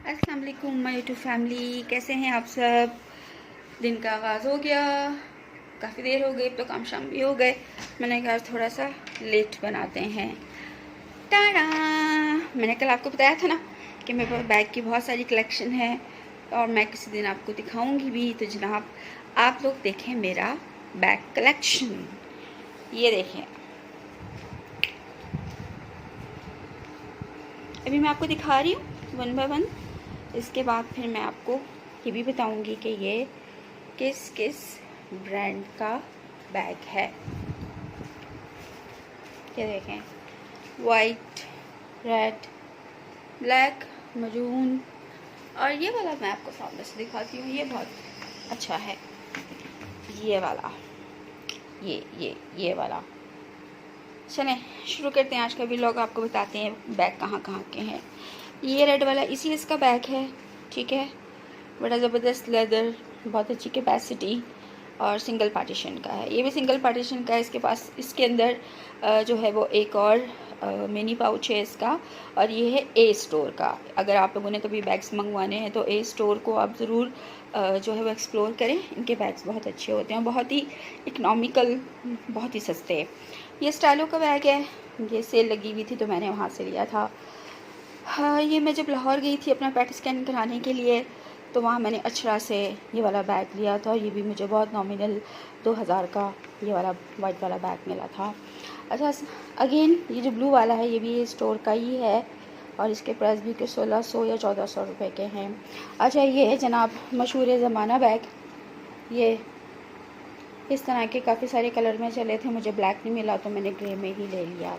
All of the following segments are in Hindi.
अस्सलाम वालेकुम माय यूट्यूब फैमिली, कैसे हैं आप सब। दिन का आगाज़ हो गया, काफ़ी देर हो गई, तो काम शाम भी हो गए। मैंने कहा थोड़ा सा लेट बनाते हैं। टाड़ा। मैंने कल आपको बताया था ना कि मेरे पास बैग की बहुत सारी कलेक्शन है और मैं किसी दिन आपको दिखाऊंगी भी। तो जनाब आप लोग देखें मेरा बैग कलेक्शन। ये देखें, अभी मैं आपको दिखा रही हूँ वन बाय वन। इसके बाद फिर मैं आपको ये भी बताऊंगी कि ये किस किस ब्रांड का बैग है। ये देखें, वाइट, रेड, ब्लैक, मरून, और ये वाला मैं आपको सामने से दिखाती हूँ। ये बहुत अच्छा है, ये वाला, ये वाला। चलें शुरू करते हैं आज का व्लॉग। आपको बताते हैं बैग कहाँ कहाँ के हैं। ये रेड वाला इसी इसका बैग है, ठीक है। बड़ा ज़बरदस्त लेदर, बहुत अच्छी कैपेसिटी और सिंगल पार्टीशन का है। ये भी सिंगल पार्टीशन का है। इसके पास इसके अंदर जो है वो एक और मिनी पाउच है इसका, और ये है ए स्टोर का। अगर आप लोगों ने कभी बैग्स मंगवाने हैं तो ए स्टोर को आप ज़रूर जो है वो एक्सप्लोर करें। इनके बैग्स बहुत अच्छे होते हैं, बहुत ही इकनॉमिकल, बहुत ही सस्ते। ये स्टाइलो का बैग है, ये सेल लगी हुई थी तो मैंने वहाँ से लिया था। हाँ, ये मैं जब लाहौर गई थी अपना पेट स्कैन कराने के लिए, तो वहाँ मैंने अचरा से ये वाला बैग लिया था। ये भी मुझे बहुत नॉमिनल 2000 का ये वाला वाइट वाला बैग मिला था। अच्छा, अगेन ये जो ब्लू वाला है ये भी स्टोर का ही है और इसके प्राइस भी के 1600 या 1400 रुपये के हैं। अच्छा, ये है जनाब मशहूर ज़माना बैग। ये इस तरह के काफ़ी सारे कलर में चले थे, मुझे ब्लैक नहीं मिला तो मैंने ग्रे में ही ले लिया।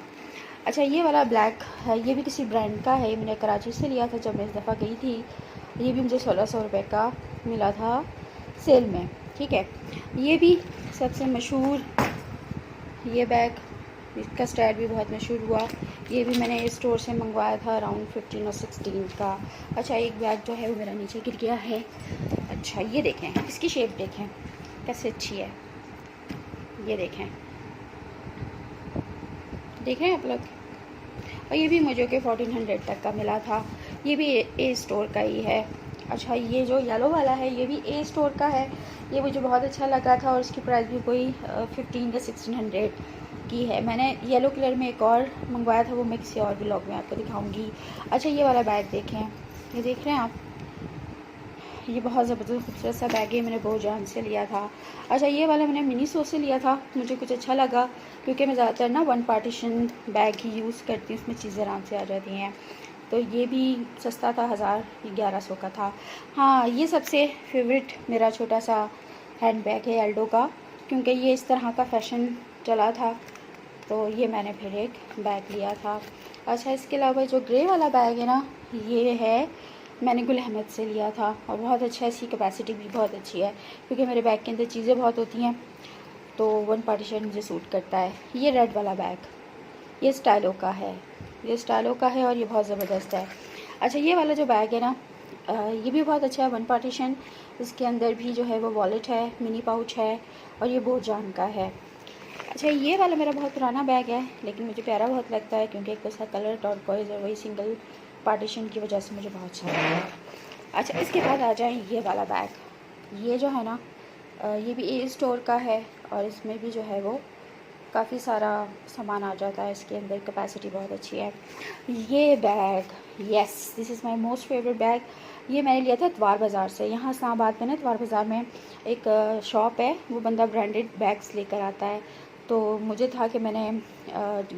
अच्छा, ये वाला ब्लैक है, ये भी किसी ब्रांड का है। मैंने कराची से लिया था जब मैं इस दफ़ा गई थी। ये भी मुझे 1600 रुपये का मिला था सेल में, ठीक है। ये भी सबसे मशहूर ये बैग, इसका स्टाइल भी बहुत मशहूर हुआ। ये भी मैंने इस स्टोर से मंगवाया था अराउंड 15 और 16 का। अच्छा, एक बैग जो है वो मेरा नीचे गिर गया है। अच्छा, ये देखें, इसकी शेप देखें कैसे अच्छी है। ये देखें, देख रहे हैं आप लोग। और ये भी मुझे के 1400 तक का मिला था। ये भी ए स्टोर का ही है। अच्छा, ये जो येलो वाला है ये भी ए स्टोर का है। ये मुझे बहुत अच्छा लगा था और इसकी प्राइस भी कोई 15 या 1600 की है। मैंने येलो कलर में एक और मंगवाया था, वो मैं किसी और व्लॉग में आपको दिखाऊंगी। अच्छा, ये वाला बैग देखें, ये देख रहे हैं आप, ये बहुत ज़बरदस्त खूबसूरत सा बैग है, मैंने बहुत जान से लिया था। अच्छा, ये वाला मैंने मिनी सो से लिया था, मुझे कुछ अच्छा लगा क्योंकि मैं ज़्यादातर ना वन पार्टीशन बैग ही यूज़ करती हूँ, उसमें चीज़ें आराम से आ जाती हैं। तो ये भी सस्ता था, 1100 का था। हाँ, ये सबसे फेवरेट मेरा छोटा सा हैंड बैग है एल्डो का, क्योंकि ये इस तरह का फ़ैशन चला था तो ये मैंने फिर एक बैग लिया था। अच्छा, इसके अलावा जो ग्रे वाला बैग है ना, ये है मैंने गुल अहमद से लिया था और बहुत अच्छा है। इसकी कैपेसिटी भी बहुत अच्छी है क्योंकि मेरे बैग के अंदर चीज़ें बहुत होती हैं तो वन पार्टीशन मुझे सूट करता है। ये रेड वाला बैग, ये स्टाइलो का है, ये स्टाइलो का है और ये बहुत ज़बरदस्त है। अच्छा, ये वाला जो बैग है ना, ये भी बहुत अच्छा है, वन पार्टीशन। इसके अंदर भी जो है वो वॉलेट है, मिनी पाउच है और ये बहुत जान का है। अच्छा, ये वाला मेरा बहुत पुराना बैग है लेकिन मुझे प्यारा बहुत लगता है क्योंकि एक उसका कलर टर्कोइज और वही सिंगल पार्टीशन की वजह से मुझे बहुत अच्छा लगता है। अच्छा, इसके बाद आ जाए ये वाला बैग। ये जो है ना, ये भी ए स्टोर का है और इसमें भी जो है वो काफ़ी सारा सामान आ जाता है। इसके अंदर कैपेसिटी बहुत अच्छी है। ये bag, yes, this is my most favourite bag. ये मैंने लिया था इतवार बाज़ार से। यहाँ इस्लामाबाद में ना इतवार बाज़ार में एक शॉप है, वो बंदा ब्रांडेड बैग्स लेकर आता है। तो मुझे था कि मैंने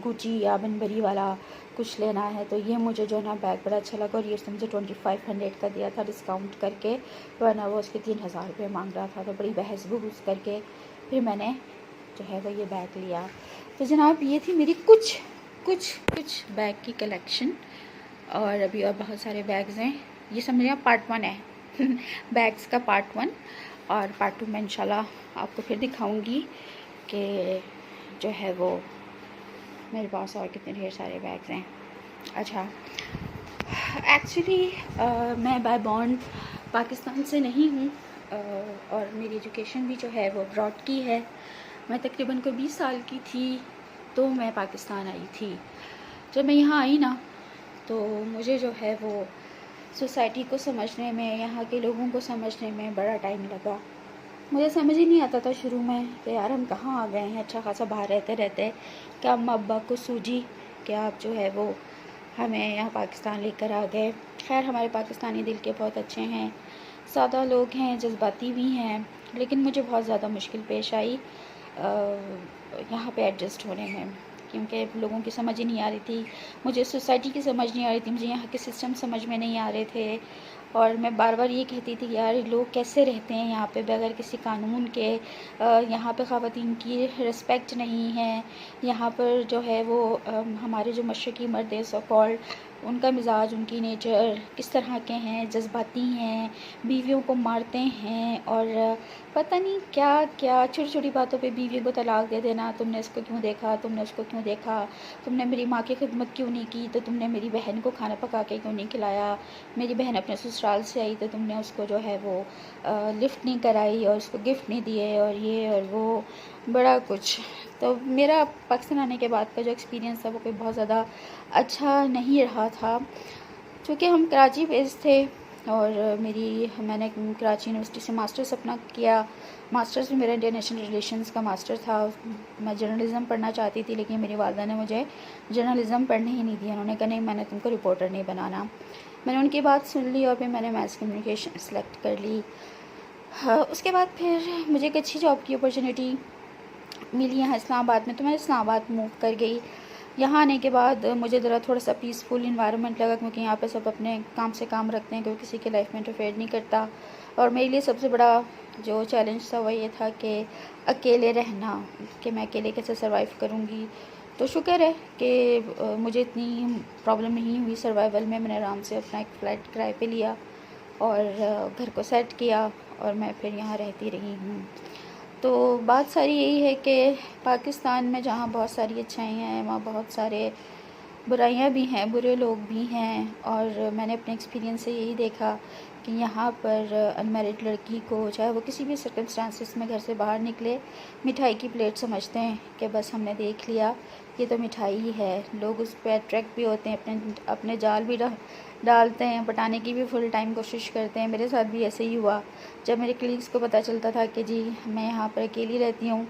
गुची या बनबरी वाला कुछ लेना है, तो ये मुझे जो है ना बैग बड़ा अच्छा लगा और ये उसने मुझे 2500 का दिया था डिस्काउंट करके, वरना वो उसके 3000 रुपये मांग रहा था। तो बड़ी बहस बहस करके फिर मैंने जो है वो ये बैग लिया। तो जनाब ये थी मेरी कुछ बैग की कलेक्शन और अभी और बहुत सारे बैग्स हैं। ये सब मेरा पार्ट 1 है बैग्स का पार्ट 1, और पार्ट 2 में इंशाल्लाह आपको फिर दिखाऊंगी कि जो है वो मेरे पास और कितने ढेर सारे बैग्स हैं। अच्छा, एक्चुअली मैं बाय बॉर्न पाकिस्तान से नहीं हूँ और मेरी एजुकेशन भी जो है वो अब्रॉड की है। मैं तकरीबन को 20 साल की थी तो मैं पाकिस्तान आई थी। जब मैं यहाँ आई ना तो मुझे जो है वो सोसाइटी को समझने में, यहाँ के लोगों को समझने में बड़ा टाइम लगा। मुझे समझ ही नहीं आता था शुरू में कि यार हम कहाँ आ गए हैं। अच्छा खासा बाहर रहते रहते क्या अम्मा अब्बा को सूझी कि आप जो है वो हमें यहाँ पाकिस्तान लेकर आ गए। खैर हमारे पाकिस्तानी दिल के बहुत अच्छे हैं, सादा लोग हैं, जज्बाती भी हैं, लेकिन मुझे बहुत ज़्यादा मुश्किल पेश आई यहाँ पे एडजस्ट होने में, क्योंकि लोगों की समझ ही नहीं आ रही थी। मुझे सोसाइटी की समझ नहीं आ रही थी, मुझे यहाँ के सिस्टम समझ में नहीं आ रहे थे। और मैं बार बार ये कहती थी यार लोग कैसे रहते हैं यहाँ पे बगैर किसी कानून के। यहाँ पे ख़वातीन की रिस्पेक्ट नहीं है। यहाँ पर जो है वो हमारे जो मशरक़ी मर्द हैं सो कॉल्ड, उनका मिजाज, उनकी नेचर किस तरह के हैं, जज्बाती हैं, बीवियों को मारते हैं और पता नहीं क्या क्या, छोटी छोटी बातों पे बीवियों को तलाक दे देना। तुमने इसको क्यों देखा, तुमने उसको क्यों देखा, तुमने मेरी माँ की खिदमत क्यों नहीं की, तो तुमने मेरी बहन को खाना पका के क्यों नहीं खिलाया, मेरी बहन अपने ससुराल से आई तो तुमने उसको जो है वो लिफ्ट नहीं कराई और उसको गिफ्ट नहीं दिए और ये और वो बड़ा कुछ। तो मेरा पाकिस्तान आने के बाद का जो एक्सपीरियंस था वो कोई बहुत ज़्यादा अच्छा नहीं रहा था, क्योंकि हम कराची बेस्ड थे और मैंने कराची यूनिवर्सिटी से मास्टर्स अपना किया। मास्टर्स में मेरा इंटरनेशनल रिलेशंस का मास्टर था। मैं जर्नलिज़म पढ़ना चाहती थी, लेकिन मेरी वालदा ने मुझे जर्नलिज़म पढ़ने ही नहीं दिया। उन्होंने कहा नहीं, मैंने तुमको रिपोर्टर नहीं बनाना। मैंने उनकी बात सुन ली और फिर मैंने मैस कम्युनिकेशन सेलेक्ट कर ली। हाँ, उसके बाद फिर मुझे एक अच्छी जॉब की अपॉर्चुनिटी मिली यहाँ इस्लामाबाद में, तो मैं इस्लामाबाद मूव कर गई। यहाँ आने के बाद मुझे ज़रा थोड़ा सा पीसफुल इन्वायरमेंट लगा, क्योंकि यहाँ पे सब अपने काम से काम रखते हैं, कोई किसी के लाइफ में इंटरफेयर नहीं करता। और मेरे लिए सबसे बड़ा जो चैलेंज था वो ये था कि अकेले रहना, कि मैं अकेले कैसे सर्वाइव करूँगी। तो शुक्र है कि मुझे इतनी प्रॉब्लम नहीं हुई सर्वाइवल में। मैंने आराम से अपना एक फ़्लैट किराए पे लिया और घर को सेट किया और मैं फिर यहाँ रहती रही हूँ। तो बात सारी यही है कि पाकिस्तान में जहाँ बहुत सारी अच्छाइयाँ हैं, वहाँ बहुत सारे बुराइयाँ भी हैं, बुरे लोग भी हैं। और मैंने अपने एक्सपीरियंस से यही देखा कि यहाँ पर अनमैरिड लड़की को, चाहे वो किसी भी सर्कमस्टांसिस में घर से बाहर निकले, मिठाई की प्लेट समझते हैं कि बस हमने देख लिया ये तो मिठाई ही है। लोग उस पर अट्रैक्ट भी होते हैं, अपने जाल भी डालते हैं, पटाने की भी फुल टाइम कोशिश करते हैं। मेरे साथ भी ऐसे ही हुआ। जब मेरे कलीग्स को पता चलता था कि जी मैं यहाँ पर अकेली रहती हूँ,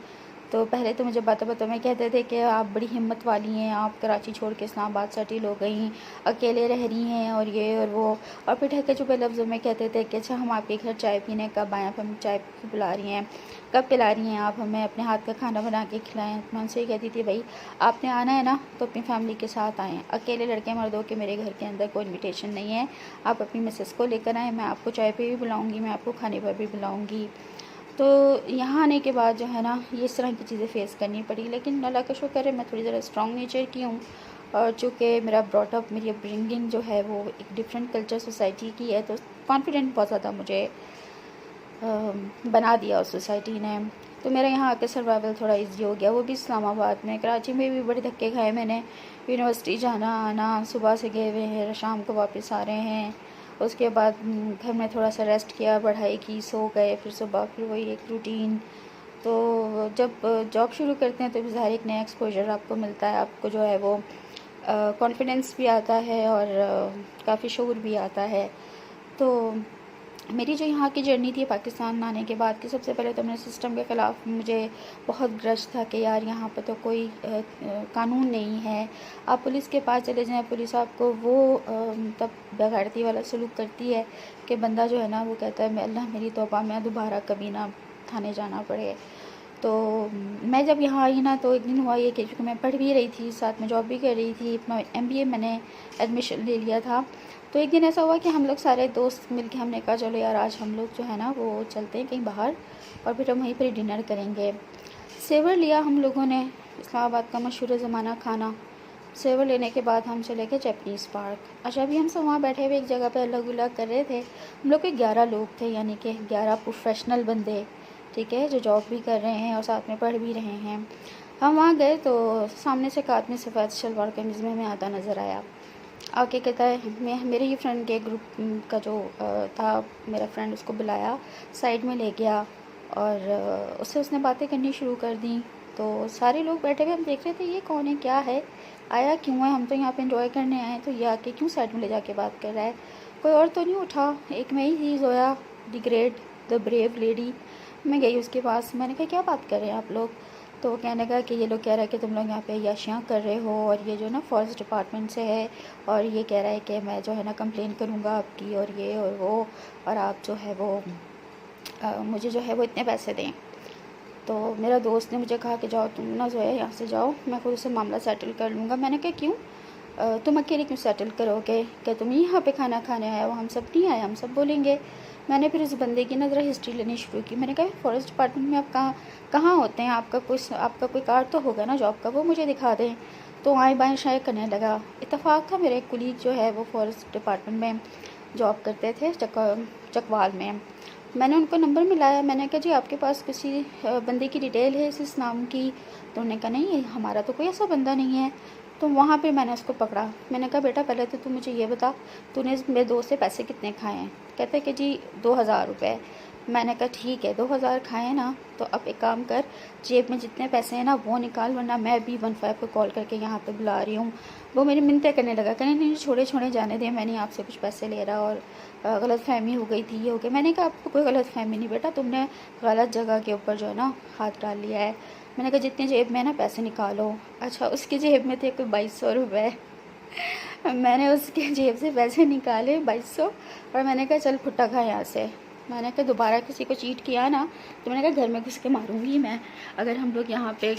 तो पहले तो मुझे बातों में कहते थे कि आप बड़ी हिम्मत वाली हैं, आप कराची छोड़ के इस्लामाबाद सेटल हो गई, अकेले रह रही हैं और ये और वो। और फिर ठहके छुपे लफ्ज़ों में कहते थे कि अच्छा हम आपके घर चाय पीने कब आएँ, आप हमें चाय पिला रही हैं, कब पिला रही हैं, आप हमें अपने हाथ का खाना बना के खिलाएँ। मैं उनसे कहती थी भाई आपने आना है ना तो अपनी फैमिली के साथ आएँ, अकेले लड़के मर्दों के मेरे घर के अंदर कोई इन्विटेशन नहीं है। आप अपनी मिसेस को लेकर आएँ, मैं आपको चाय पे भी बुलाऊँगी, मैं आपको खाने पर भी बुलाऊँगी। तो यहाँ आने के बाद जो है ना ये इस तरह की चीज़ें फ़ेस करनी पड़ी, लेकिन अल्लाह का शुक्र है मैं थोड़ी ज़रा स्ट्रॉन्ग नेचर की हूँ। और चूँकि मेरा ब्रॉटअप, मेरी अपब्रिंगिंग जो है वो एक डिफरेंट कल्चर सोसाइटी की है, तो कॉन्फिडेंट बहुत ज़्यादा मुझे बना दिया उस सोसाइटी ने। तो मेरा यहाँ आके सर्वाइवल थोड़ा इजी हो गया, वो भी इस्लामाबाद में। कराची में भी बड़े धक्के खाए मैंने, यूनिवर्सिटी जाना आना, सुबह से गए हुए हैं, शाम को वापस आ रहे हैं। उसके बाद घर में थोड़ा सा रेस्ट किया, पढ़ाई की, सो गए, फिर सुबह फिर वही एक रूटीन। तो जब जॉब शुरू करते हैं तो ज़ाहिर एक नया एक्सपोजर आपको मिलता है, आपको जो है वो कॉन्फिडेंस भी आता है और काफ़ी शऊर भी आता है। तो मेरी जो यहाँ की जर्नी थी पाकिस्तान आने के बाद की, सबसे पहले तो मेरे सिस्टम के ख़िलाफ़ मुझे बहुत ग्रज था कि यार यहाँ पर तो कोई कानून नहीं है। आप पुलिस के पास चले जाएं, पुलिस आपको वो तब बेगैरती वाला सलूक करती है कि बंदा जो है ना वो कहता है मैं अल्लाह मेरी तौबा, मैं दोबारा कभी ना थाने जाना पड़े। तो मैं जब यहाँ आई ना तो एक दिन हुआ ये कि क्योंकि मैं पढ़ भी रही थी, साथ में जॉब भी कर रही थी, MBA मैंने एडमिशन ले लिया था। तो एक दिन ऐसा हुआ कि हम लोग सारे दोस्त मिलके हमने कहा चलो यार आज हम लोग जो है ना वो चलते हैं कहीं बाहर और फिर हम वहीं पर डिनर करेंगे। सेवर लिया हम लोगों ने, इस्लामाबाद का मशहूर ज़माना खाना। सेवर लेने के बाद हम चले गए जैपनीज़ पार्क। अच्छा अभी हम सब वहाँ बैठे हुए एक जगह पर अल्लाह गुल्ला कर रहे थे। हम लोग के 11 लोग थे, यानी कि 11 प्रोफेशनल बंदे, ठीक है, जो जॉब भी कर रहे हैं और साथ में पढ़ भी रहे हैं। हम वहाँ गए तो सामने से एक आदमी सफ़ेद शलवार कमीज़ में हमें आता नज़र आया। आके कहता है, मेरे ही फ्रेंड के ग्रुप का जो था मेरा फ्रेंड, उसको बुलाया, साइड में ले गया और उससे उसने बातें करनी शुरू कर दी। तो सारे लोग बैठे हुए हम देख रहे थे ये कौन है, क्या है, आया क्यों है, हम तो यहाँ पे एंजॉय करने आए, तो ये आके क्यों साइड में ले जाके बात कर रहा है। कोई और तो नहीं उठा, एक मैं ही थी, Zoya the great the brave lady. मैं गई उसके पास, मैंने कहा क्या बात कर रहे हैं आप लोग? तो वो कहने लगा कि ये लोग कह रहा है कि तुम लोग यहाँ पे याशियाँ कर रहे हो, और ये जो ना फॉरेस्ट डिपार्टमेंट से है, और ये कह रहा है कि मैं जो है ना कंप्लेन करूँगा आपकी, और ये और वो, और आप जो है वो मुझे जो है वो इतने पैसे दें। तो मेरा दोस्त ने मुझे कहा कि जाओ तुम ना जो है यहाँ से जाओ, मैं खुद से मामला सेटल कर लूँगा। मैंने कहा क्यों? तुम अकेले क्यों सेटल करोगे? क्या तुम यहाँ पे खाना खाने आए हो? हम सब नहीं आए, हम सब बोलेंगे। मैंने फिर उस बंदे की नज़र हिस्ट्री लेनी शुरू की। मैंने कहा फॉरेस्ट डिपार्टमेंट में आप कहाँ होते हैं? आपका कोई कार्ड तो होगा ना जॉब का, वो मुझे दिखा दें। तो आए बाएँ शाये करने लगा। इत्तेफाक था मेरे एक कुलीग जो है वो फॉरेस्ट डिपार्टमेंट में जॉब करते थे, चकवाल में। मैंने उनको नंबर मिलाया, मैंने कहा जी आपके पास किसी बंदे की डिटेल है इस नाम की? तो उन्होंने कहा नहीं, हमारा तो कोई ऐसा बंदा नहीं है। तो वहाँ पे मैंने उसको पकड़ा। मैंने कहा बेटा पहले तो तू मुझे ये बता, तूने मेरे दोस्त से पैसे कितने खाए हैं? कहते कि जी 2000 रुपये। मैंने कहा ठीक है, 2000 खाए ना, तो अब एक काम कर, जेब में जितने पैसे हैं ना वो निकाल, वरना मैं भी 15 को कॉल करके यहाँ पे बुला रही हूँ। वो मेरी मिन्नतें करने लगा, कहने नहीं छोड़े छोड़े जाने दें, मैं नहीं आपसे कुछ पैसे ले रहा, और गलत फहमी हो गई थी, ये हो गया। मैंने कहा आपको कोई गलत फहमी नहीं बेटा, तुमने गलत जगह के ऊपर जो है ना हाथ डाल लिया है। मैंने कहा जितनी जेब में ना पैसे निकालो। अच्छा, उसकी जेब में थे कोई 2200 रुपये। मैंने उसके जेब से पैसे निकाले 2200, और मैंने कहा चल फुट्टा खा यहाँ से। मैंने कहा दोबारा किसी को चीट किया ना तो मैंने कहा घर में घुस के मारूंगी मैं। अगर हम लोग यहाँ पे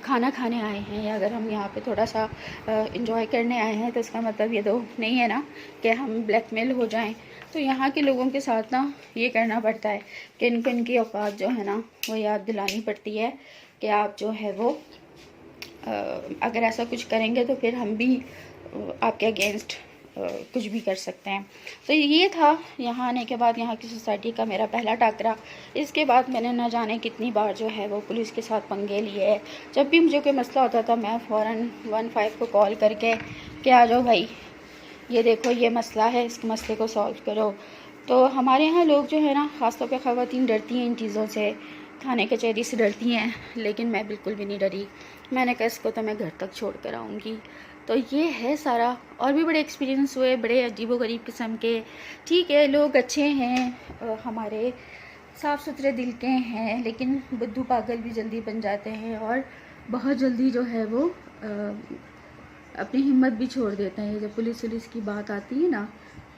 खाना खाने आए हैं, या अगर हम यहाँ पे थोड़ा सा इंजॉय करने आए हैं, तो इसका मतलब ये तो नहीं है ना कि हम ब्लैकमेल हो जाएं। तो यहाँ के लोगों के साथ ना ये करना पड़ता है कि इनको इनकी औकात जो है ना वो याद दिलानी पड़ती है कि आप जो है वो अगर ऐसा कुछ करेंगे तो फिर हम भी आपके अगेंस्ट कुछ भी कर सकते हैं। तो ये था यहाँ आने के बाद यहाँ की सोसाइटी का मेरा पहला टाकरा। इसके बाद मैंने ना जाने कितनी बार जो है वो पुलिस के साथ पंगे लिए है। जब भी मुझे कोई मसला होता था मैं फ़ौरन 15 को कॉल करके कि आ जाओ भाई, ये देखो ये मसला है, इस मसले को सॉल्व करो। तो हमारे यहाँ लोग जो है ना, ख़ासतौर पर ख़वातीन डरती हैं इन चीज़ों से, थाने कचहरी से डरती हैं, लेकिन मैं बिल्कुल भी नहीं डरी। मैंने कहा इसको तो मैं घर तक छोड़ कर आऊँगी। तो ये है सारा। और भी बड़े एक्सपीरियंस हुए, बड़े अजीबोगरीब किस्म के। ठीक है, लोग अच्छे हैं, हमारे साफ़ सुथरे दिल के हैं, लेकिन बुद्धू पागल भी जल्दी बन जाते हैं, और बहुत जल्दी जो है वो अपनी हिम्मत भी छोड़ देते हैं। जब पुलिस की बात आती है ना,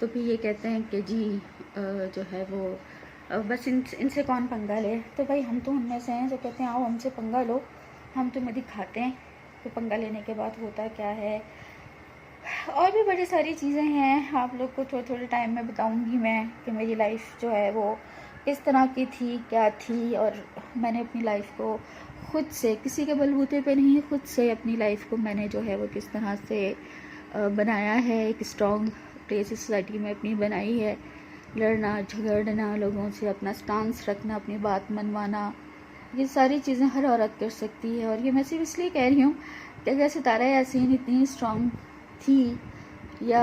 तो फिर ये कहते हैं कि जी जो है वो बस इनसे कौन पंगा ले। तो भाई हम तो उनमें से हैं जो कहते हैं आओ हमसे पंगा लो, हम तुम्हें दिखाते हैं तो पंगा लेने के बाद होता क्या है। और भी बड़ी सारी चीज़ें हैं, आप लोग को थोड़े थोड़े टाइम में बताऊंगी मैं कि मेरी लाइफ जो है वो किस तरह की थी, क्या थी। और मैंने अपनी लाइफ को खुद से, किसी के बलबूते पे नहीं, खुद से अपनी लाइफ को मैंने जो है वो किस तरह से बनाया है, एक स्ट्रॉन्ग प्लेस सोसाइटी में अपनी बनाई है। लड़ना झगड़ना, लोगों से अपना स्टांस रखना, अपनी बात मनवाना, ये सारी चीज़ें हर औरत कर सकती है। और ये मैं सिर्फ इसलिए कह रही हूँ कि अगर सितारा यासीन इतनी स्ट्रॉन्ग थी या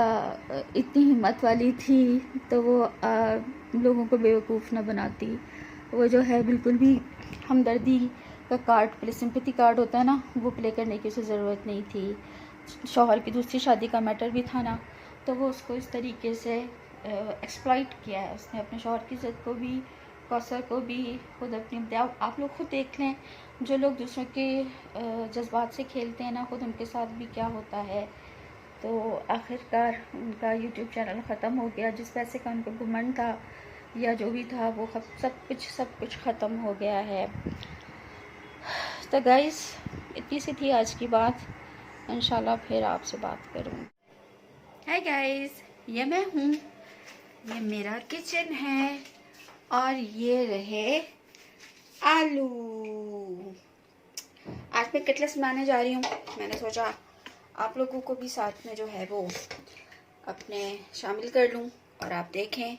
इतनी हिम्मत वाली थी तो वो लोगों को बेवकूफ़ न बनाती। वो जो है बिल्कुल भी हमदर्दी का कार्ड प्ले, सिंपैथी कार्ड होता है ना, वो प्ले करने की उसे ज़रूरत नहीं थी। शौहर की दूसरी शादी का मैटर भी था ना, तो वो उसको इस तरीके से एक्सप्लॉइट किया है। उसने अपने शौहर की इज़्ज़त को भी, कौसर को भी, खुद अपनी, आप लोग खुद देख लें, जो लोग दूसरों के जज्बात से खेलते हैं ना, खुद उनके साथ भी क्या होता है। तो आखिरकार उनका यूट्यूब चैनल ख़त्म हो गया, जिस पैसे का उनको घमंड था या जो भी था वो सब कुछ ख़त्म हो गया है। तो गाइस इतनी सी थी आज की बात, इंशाल्लाह फिर आपसे बात करूँ। हाय गाइस, ये मैं हूँ, ये मेरा किचन है, और ये रहे आलू। आज मैं कटलेट्स बनाने जा रही हूँ। मैंने सोचा आप लोगों को भी साथ में जो है वो अपने शामिल कर लूँ, और आप देखें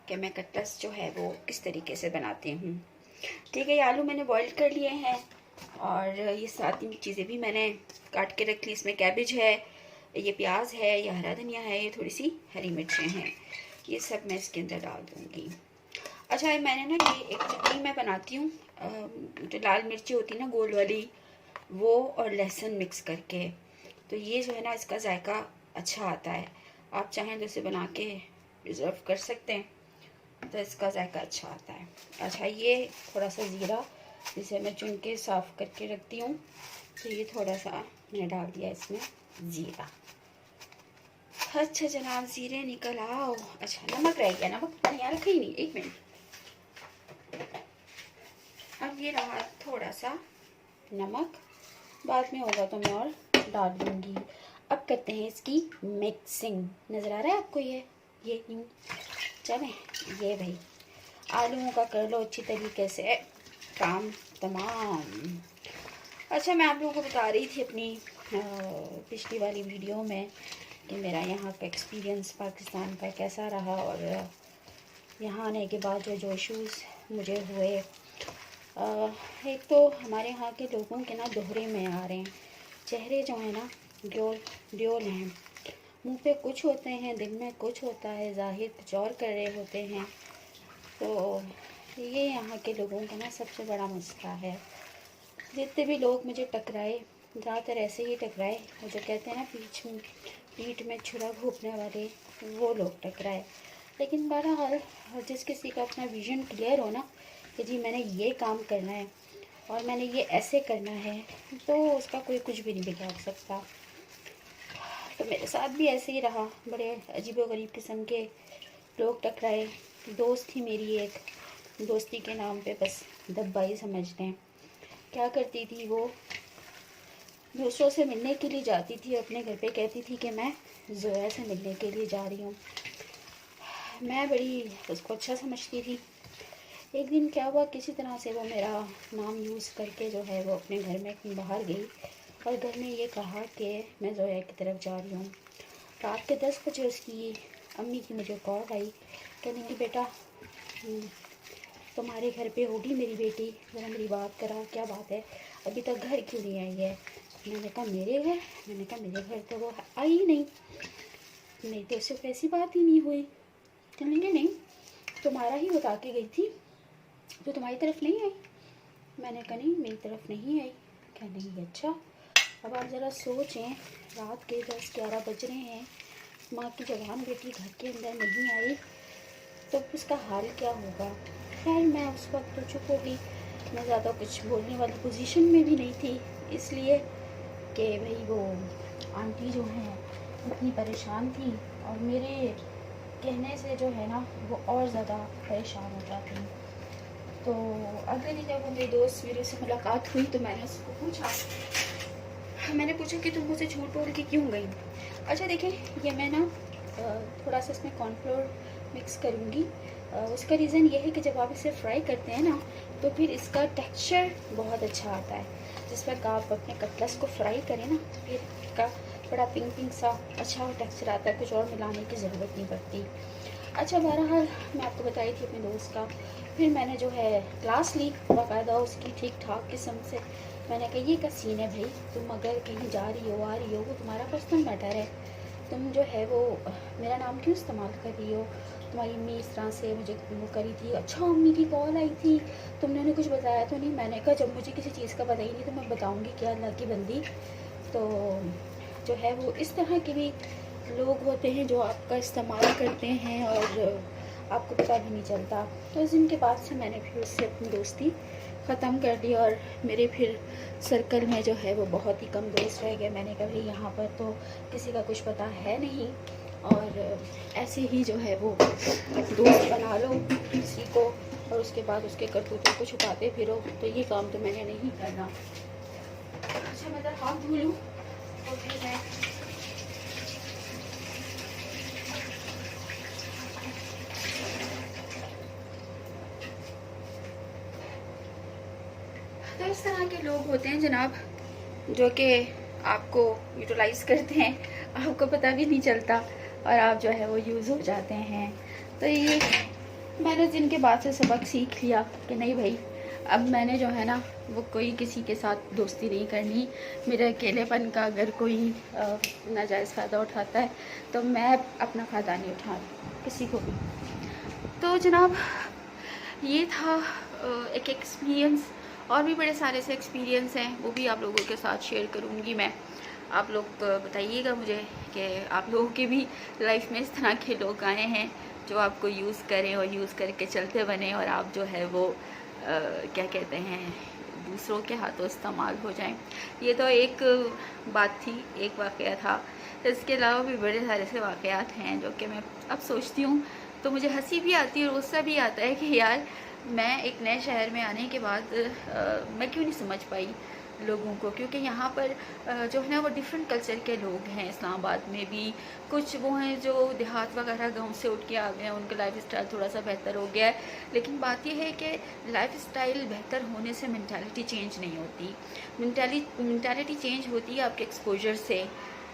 कि मैं कटलेट्स जो है वो किस तरीके से बनाती हूँ। ठीक है, ये आलू मैंने बॉईल कर लिए हैं, और ये साथ ही चीज़ें भी मैंने काट के रख ली। इसमें कैबेज है, ये प्याज है, ये हरा धनिया है, ये थोड़ी सी हरी मिर्चें हैं, ये सब मैं इसके अंदर डाल दूँगी। अच्छा, मैंने ना ये एक चटनी मैं बनाती हूँ, जो लाल मिर्ची होती है ना गोल वाली, वो और लहसुन मिक्स करके। तो ये जो है ना इसका जायका अच्छा आता है। आप चाहें तो इसे बना के रिजर्व कर सकते हैं, तो इसका जायका अच्छा आता है। अच्छा, ये थोड़ा सा ज़ीरा जिसे मैं चुन के साफ़ करके रखती हूँ, तो ये थोड़ा सा मैंने डाल दिया इसमें ज़ीरा। अच्छा जनाब, ज़ीरे निकल आओ। अच्छा, नमक रह गया, नमक यहाँ रखा ही नहीं, 1 मिनट। अब ये रहा थोड़ा सा नमक, बाद में होगा तो मैं और डाल दूँगी। अब करते हैं इसकी मिक्सिंग। नज़र आ रहा है आपको ये यूँ चले, ये भाई आलूओं का कर लो अच्छी तरीके से काम तमाम। अच्छा, मैं आप लोगों को बता रही थी अपनी पिछली वाली वीडियो में कि मेरा यहाँ का एक्सपीरियंस पाकिस्तान का कैसा रहा, और यहाँ आने के बाद जो इश्यूज़ मुझे हुए। एक तो हमारे यहाँ के लोगों के ना दोहरे में आ रहे हैं, चेहरे जो है ना ड्योल हैं, मुंह पे कुछ होते हैं, दिल में कुछ होता है, ज़ाहिर कुछ और कर रहे होते हैं। तो ये यहाँ के लोगों का ना सबसे बड़ा मसला है। जितने भी लोग मुझे टकराए, ज़्यादातर ऐसे ही टकराए, वो जो कहते हैं ना पीठ में छुरा घोंपने वाले, वो लोग टकराए। लेकिन बहरहाल जिस किसी का अपना विज़न क्लियर हो ना कि जी मैंने ये काम करना है और मैंने ये ऐसे करना है, तो उसका कोई कुछ भी नहीं बिगाड़ सकता। तो मेरे साथ भी ऐसे ही रहा, बड़े अजीबोगरीब किस्म के लोग टकराए। दोस्त थी मेरी एक, दोस्ती के नाम पे बस दब्बाई समझ लें। क्या करती थी वो, दूसरों से मिलने के लिए जाती थी, अपने घर पे कहती थी कि मैं जोया से मिलने के लिए जा रही हूँ। मैं बड़ी उसको अच्छा समझती थी। एक दिन क्या हुआ, किसी तरह से वो मेरा नाम यूज़ करके जो है वो अपने घर में बाहर गई और घर में ये कहा कि मैं जोया की तरफ जा रही हूँ। रात के 10 बजे उसकी अम्मी की मुझे कॉल आई, कहने की बेटा तुम्हारे घर पे होगी मेरी बेटी, ज़रा मेरी बात करा, क्या बात है, अभी तक घर क्यों नहीं आई है। मैंने कहा मेरे घर, मैंने कहा मेरे घर तो वो आई ही नहीं, मेरी तो उससे ऐसी बात ही नहीं हुई। कहने नहीं, तुम्हारा ही बता के गई थी, तो तुम्हारी तरफ नहीं आई। मैंने कहा नहीं, मेरी तरफ नहीं आई। कहने लगी अच्छा। अब आप ज़रा सोचें, रात के 10-11 बज रहे हैं, माँ की जवान बेटी घर के अंदर नहीं आई तो उसका हाल क्या होगा। खैर मैं उस वक्त तो चुप हो गई, मैं ज़्यादा कुछ बोलने वाली पोजीशन में भी नहीं थी, इसलिए कि भाई वो आंटी जो हैं इतनी परेशान थी और मेरे कहने से जो है ना वो और ज़्यादा परेशान हो जाती। तो अगले दिन जब मेरे दोस्त मेरे से मुलाकात हुई तो मैंने उसको पूछा, कि तुम मुझसे झूठ बोल के क्यों गई। अच्छा देखिए, ये मैं ना थोड़ा सा इसमें कॉर्नफ्लोर मिक्स करूँगी। उसका रीज़न ये है कि जब आप इसे फ्राई करते हैं ना तो फिर इसका टेक्सचर बहुत अच्छा आता है। जिस वक्त आप अपने कटलस को फ्राई करें ना, फिर इसका बड़ा पिंक सा अच्छा टेक्सचर आता है, कुछ और मिलाने की ज़रूरत नहीं पड़ती। अच्छा बहरहाल मैं आपको बताई थी अपने दोस्त का, फिर मैंने जो है क्लास ली बाकायदा उसकी ठीक ठाक किस्म से। मैंने कहा ये का सीन है भाई, तुम अगर कहीं जा रही हो आ रही हो वो तुम्हारा पर्सनल मैटर है, तुम जो है वो मेरा नाम क्यों इस्तेमाल कर रही हो। तुम्हारी अम्मी इस तरह से मुझे वो करी थी, अच्छा अम्मी की कॉल आई थी, तुमने उन्हें कुछ बताया तो नहीं। मैंने कहा जब मुझे किसी चीज़ का पता ही नहीं तो मैं बताऊँगी क्या, अल्लाह की बंदी। तो जो है वो इस तरह के भी लोग होते हैं जो आपका इस्तेमाल करते हैं और आपको पता भी नहीं चलता। तो उस दिन के बाद से मैंने फिर उससे अपनी दोस्ती ख़त्म कर दी और मेरे फिर सर्कल में जो है वो बहुत ही कम दोस्त रह गए। मैंने कहा भाई यहाँ पर तो किसी का कुछ पता है नहीं और ऐसे ही जो है वो दोस्त बना लो किसी को और उसके बाद उसके करतूतों को छुपाते फिरो, तो ये काम तो मैंने नहीं करना। अच्छा मैं हाथ धो लूँ और फिर मैं तो इस तरह के लोग होते हैं जनाब जो कि आपको यूटिलाइज़ करते हैं, आपको पता भी नहीं चलता और आप जो है वो यूज़ हो जाते हैं। तो ये मैंने उस दिन के बाद से सबक सीख लिया कि नहीं भाई, अब मैंने जो है ना वो कोई किसी के साथ दोस्ती नहीं करनी। मेरे अकेलेपन का अगर कोई नाजायज़ फ़ायदा उठाता है तो मैं अपना फ़ायदा नहीं उठा किसी को भी। तो जनाब ये था एक एक्सपीरियंस, और भी बड़े सारे से एक्सपीरियंस हैं, वो भी आप लोगों के साथ शेयर करूँगी मैं। आप लोग बताइएगा मुझे कि आप लोगों के भी लाइफ में इस तरह के लोग आए हैं जो आपको यूज़ करें और यूज़ करके चलते बने और आप जो है वो क्या कहते हैं दूसरों के हाथों इस्तेमाल हो जाएं। ये तो एक बात थी, एक वाक़या था। इसके अलावा भी बड़े सारे ऐसे वाक़यात हैं जो कि मैं अब सोचती हूँ तो मुझे हंसी भी आती है और गुस्सा भी आता है कि यार मैं एक नए शहर में आने के बाद मैं क्यों नहीं समझ पाई लोगों को, क्योंकि यहाँ पर जो है ना वो डिफरेंट कल्चर के लोग हैं। इस्लामाबाद में भी कुछ वो हैं जो देहात वगैरह गांव से उठ के आ गए हैं, उनका लाइफ स्टाइल थोड़ा सा बेहतर हो गया है। लेकिन बात यह है कि लाइफ स्टाइल बेहतर होने से मेंटालिटी चेंज नहीं होती। मेंटालिटी चेंज होती है आपके एक्सपोजर से,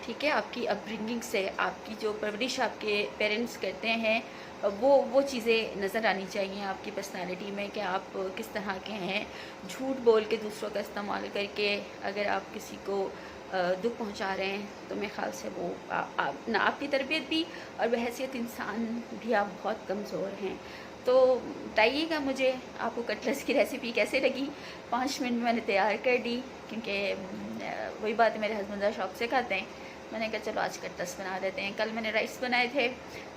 ठीक है, आपकी अपब्रिंगिंग से, आपकी जो परवरिश आपके पेरेंट्स करते हैं वो चीज़ें नज़र आनी चाहिए आपकी पर्सनालिटी में कि आप किस तरह के हैं। झूठ बोल के दूसरों का इस्तेमाल करके अगर आप किसी को दुख पहुंचा रहे हैं तो मेरे ख्याल से वो ना आपकी तरबियत भी और बहैसियत इंसान भी आप बहुत कमज़ोर हैं। तो बताइएगा मुझे आपको कटलेट्स की रेसिपी कैसे लगी। 5 मिनट में मैंने तैयार कर दी, क्योंकि वही बात है, मेरे हस्बैंड शौक से खाते हैं। मैंने कहा चलो आज कटलेट्स बना लेते हैं। कल मैंने राइस बनाए थे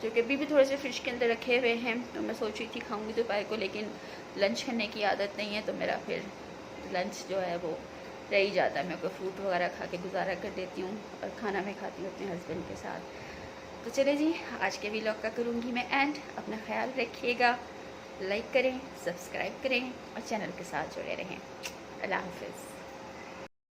जो कि अभी भी थोड़े से फ्रिज के अंदर रखे हुए हैं, तो मैं सोच रही थी खाऊंगी दोपहर को, लेकिन लंच करने की आदत नहीं है तो मेरा फिर लंच जो है वो रह ही जाता है। मैं कोई फ्रूट वगैरह खा के गुजारा कर देती हूँ और खाना मैं खाती हूँ अपने हस्बैंड के साथ। तो चले जी, आज के व्लॉग का करूँगी मैं एंड। अपना ख्याल रखिएगा, लाइक करें, सब्सक्राइब करें और चैनल के साथ जुड़े रहें। अल्लाह हाफिज़।